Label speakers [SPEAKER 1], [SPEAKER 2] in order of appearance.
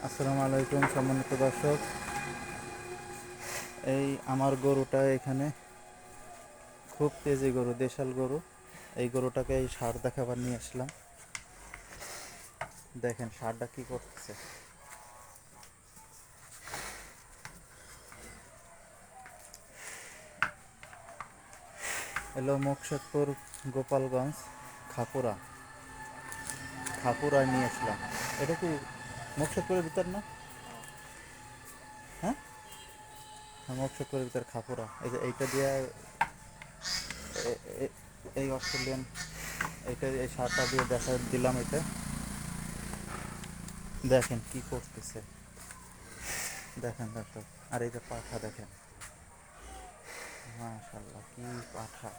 [SPEAKER 1] আসসালামু আলাইকুম সম্মানিত দর্শক। এই আমার গরুটা এখানে খুব তেজি গরু, দেশাল গরু। এই গরুটাকে এই ষাঁড় দেখাবার নিয়ে আসলাম। দেখেন ষাঁড়টা কি করতেছে। এলো মুকশেদপুর, গোপালগঞ্জ, খাপুরা। খাপুরায় নিয়ে আসলাম। এটা কি মুকশেদপুরের ভিতর না? হ্যাঁ, মুকশেদপুরের ভিতর খাপুরা। এই যে এইটা দিয়ে এই অস্ট্রেলিয়ান, এই ষাঁড়টা দিয়ে দেখা দিলাম। এটা দেখেন কি করতেছে, দেখেন দর্শক। আর এই যে পাঠা দেখেন, মাশাল্লাহ কি পাঠা।